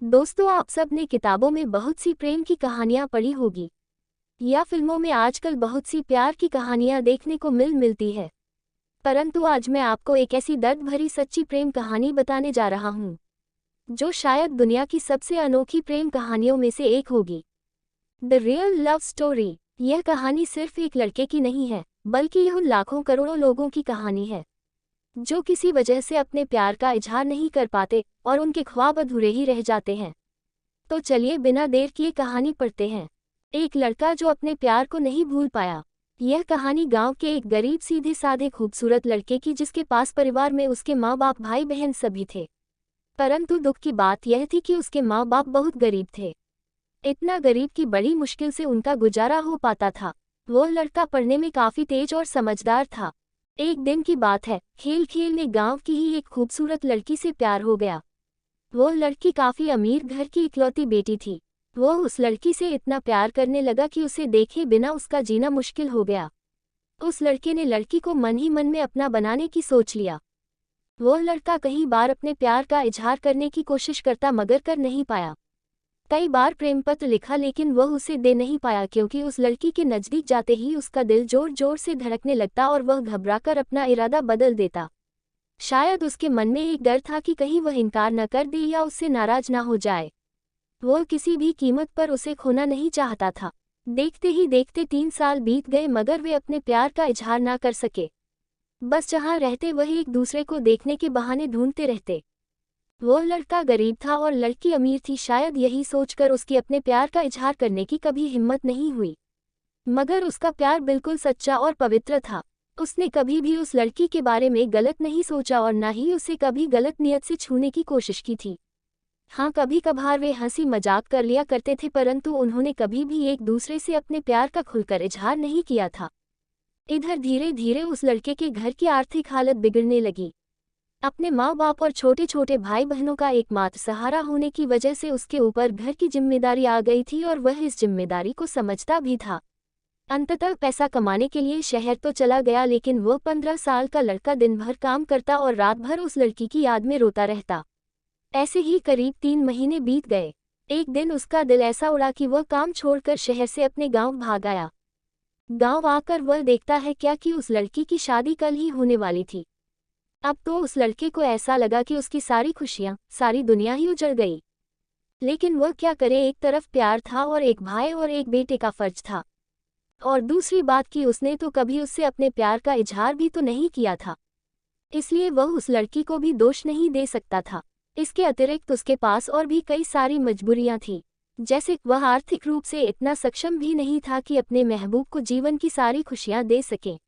दोस्तों, आप सब ने किताबों में बहुत सी प्रेम की कहानियां पढ़ी होगी या फिल्मों में आजकल बहुत सी प्यार की कहानियां देखने को मिलती है। परंतु आज मैं आपको एक ऐसी दर्द भरी सच्ची प्रेम कहानी बताने जा रहा हूं, जो शायद दुनिया की सबसे अनोखी प्रेम कहानियों में से एक होगी। The real love story. यह कहानी सिर्फ एक लड़के की नहीं है, बल्कि यह उन लाखों करोड़ों लोगों की कहानी है जो किसी वजह से अपने प्यार का इजहार नहीं कर पाते और उनके ख्वाब अधूरे ही रह जाते हैं। तो चलिए बिना देर किए कहानी पढ़ते हैं। एक लड़का जो अपने प्यार को नहीं भूल पाया। यह कहानी गांव के एक गरीब सीधे साधे खूबसूरत लड़के की, जिसके पास परिवार में उसके माँ बाप भाई बहन सभी थे। परंतु दुख की बात यह थी कि उसके माँ बाप बहुत गरीब थे। इतना गरीब कि बड़ी मुश्किल से उनका गुजारा हो पाता था। वो लड़का पढ़ने में काफी तेज और समझदार था। एक दिन की बात है, खेल खेल में गांव की ही एक खूबसूरत लड़की से प्यार हो गया। वो लड़की काफी अमीर घर की इकलौती बेटी थी। वो उस लड़की से इतना प्यार करने लगा कि उसे देखे बिना उसका जीना मुश्किल हो गया। उस लड़के ने लड़की को मन ही मन में अपना बनाने की सोच लिया। वो लड़का कई बार अपने प्यार का इजहार करने की कोशिश करता, मगर कर नहीं पाया। कई बार प्रेम पत्र लिखा, लेकिन वह उसे दे नहीं पाया, क्योंकि उस लड़की के नजदीक जाते ही उसका दिल जोर जोर से धड़कने लगता और वह घबराकर अपना इरादा बदल देता। शायद उसके मन में एक डर था कि कहीं वह इनकार न कर दे या उससे नाराज ना हो जाए। वो किसी भी कीमत पर उसे खोना नहीं चाहता था। देखते ही देखते 3 साल बीत गए, मगर वे अपने प्यार का इजहार ना कर सके। बस जहाँ रहते वह एक दूसरे को देखने के बहाने ढूंढते रहते। वो लड़का गरीब था और लड़की अमीर थी। शायद यही सोचकर उसकी अपने प्यार का इजहार करने की कभी हिम्मत नहीं हुई। मगर उसका प्यार बिल्कुल सच्चा और पवित्र था। उसने कभी भी उस लड़की के बारे में गलत नहीं सोचा और ना ही उसे कभी गलत नियत से छूने की कोशिश की थी। हाँ, कभी कभार वे हंसी मजाक कर लिया करते थे, परंतु उन्होंने कभी भी एक दूसरे से अपने प्यार का खुलकर इजहार नहीं किया था। इधर धीरे धीरे उस लड़के के घर की आर्थिक हालत बिगड़ने लगी। अपने माँ बाप और छोटे छोटे भाई बहनों का एकमात्र सहारा होने की वजह से उसके ऊपर घर की जिम्मेदारी आ गई थी और वह इस जिम्मेदारी को समझता भी था। अंततः पैसा कमाने के लिए शहर तो चला गया, लेकिन वह 15 साल का लड़का दिन भर काम करता और रात भर उस लड़की की याद में रोता रहता। ऐसे ही करीब 3 महीने बीत गए। एक दिन उसका दिल ऐसा उड़ा कि वह काम छोड़कर शहर से अपने गांव भाग आया। गांव आकर वह देखता है क्या कि उस लड़की की शादी कल ही होने वाली थी। अब तो उस लड़के को ऐसा लगा कि उसकी सारी खुशियां, सारी दुनिया ही उजड़ गई। लेकिन वह क्या करे, एक तरफ प्यार था और एक भाई और एक बेटे का फर्ज था। और दूसरी बात कि उसने तो कभी उससे अपने प्यार का इजहार भी तो नहीं किया था, इसलिए वह उस लड़की को भी दोष नहीं दे सकता था। इसके अतिरिक्त उसके पास और भी कई सारी मजबूरियां थीं, जैसे वह आर्थिक रूप से इतना सक्षम भी नहीं था कि अपने महबूब को जीवन की सारी खुशियां दे सके।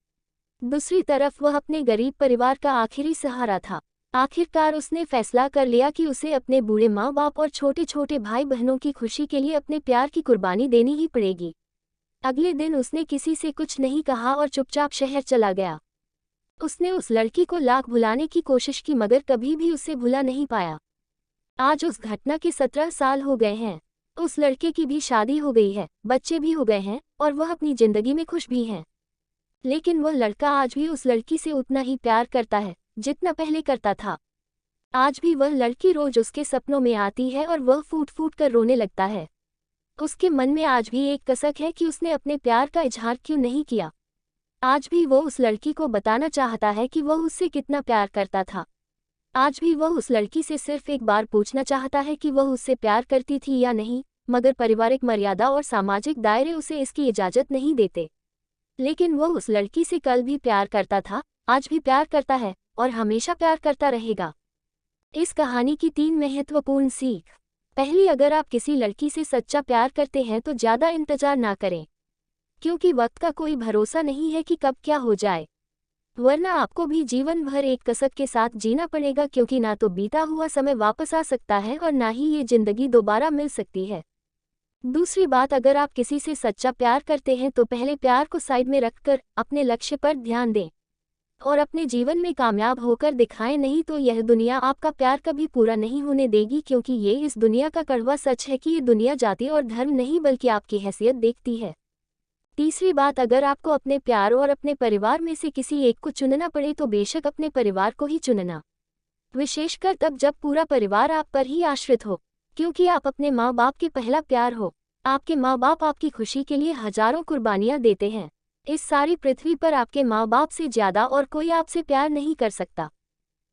दूसरी तरफ वह अपने गरीब परिवार का आखिरी सहारा था। आखिरकार उसने फैसला कर लिया कि उसे अपने बूढ़े माँ बाप और छोटे छोटे भाई बहनों की खुशी के लिए अपने प्यार की कुर्बानी देनी ही पड़ेगी। अगले दिन उसने किसी से कुछ नहीं कहा और चुपचाप शहर चला गया। उसने उस लड़की को लाख भुलाने की कोशिश की, मगर कभी भी उसे भुला नहीं पाया। आज उस घटना के 17 साल हो गए हैं। उस लड़के की भी शादी हो गई है, बच्चे भी हो गए हैं और वह अपनी जिंदगी में खुश भी हैं। लेकिन वह लड़का आज भी उस लड़की से उतना ही प्यार करता है जितना पहले करता था। आज भी वह लड़की रोज उसके सपनों में आती है और वह फूट फूट कर रोने लगता है। उसके मन में आज भी एक कसक है कि उसने अपने प्यार का इजहार क्यों नहीं किया। आज भी वो उस लड़की को बताना चाहता है कि वह उससे कितना प्यार करता था। आज भी वह उस लड़की से सिर्फ एक बार पूछना चाहता है कि वह उससे प्यार करती थी या नहीं, मगर पारिवारिक मर्यादा और सामाजिक दायरे उसे इसकी इजाजत नहीं देते। लेकिन वह उस लड़की से कल भी प्यार करता था, आज भी प्यार करता है और हमेशा प्यार करता रहेगा। इस कहानी की 3 महत्वपूर्ण सीख। पहली, अगर आप किसी लड़की से सच्चा प्यार करते हैं तो ज़्यादा इंतजार ना करें, क्योंकि वक्त का कोई भरोसा नहीं है कि कब क्या हो जाए। वरना आपको भी जीवन भर एक कसक के साथ जीना पड़ेगा, क्योंकि ना तो बीता हुआ समय वापस आ सकता है और ना ही ये जिंदगी दोबारा मिल सकती है। दूसरी बात, अगर आप किसी से सच्चा प्यार करते हैं तो पहले प्यार को साइड में रखकर अपने लक्ष्य पर ध्यान दें और अपने जीवन में कामयाब होकर दिखाएं, नहीं तो यह दुनिया आपका प्यार कभी पूरा नहीं होने देगी, क्योंकि ये इस दुनिया का कड़वा सच है कि ये दुनिया जाति और धर्म नहीं बल्कि आपकी हैसियत देखती है। तीसरी बात, अगर आपको अपने प्यार और अपने परिवार में से किसी एक को चुनना पड़े तो बेशक अपने परिवार को ही चुनना, विशेषकर तब जब पूरा परिवार आप पर ही आश्रित हो, क्योंकि आप अपने माँ बाप के पहला प्यार हो। आपके माँ बाप आपकी खुशी के लिए हजारों कुर्बानियाँ देते हैं। इस सारी पृथ्वी पर आपके माँ बाप से ज़्यादा और कोई आपसे प्यार नहीं कर सकता।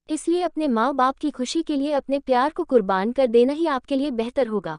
इसलिए अपने माँ बाप की खुशी के लिए अपने प्यार को कुर्बान कर देना ही आपके लिए बेहतर होगा।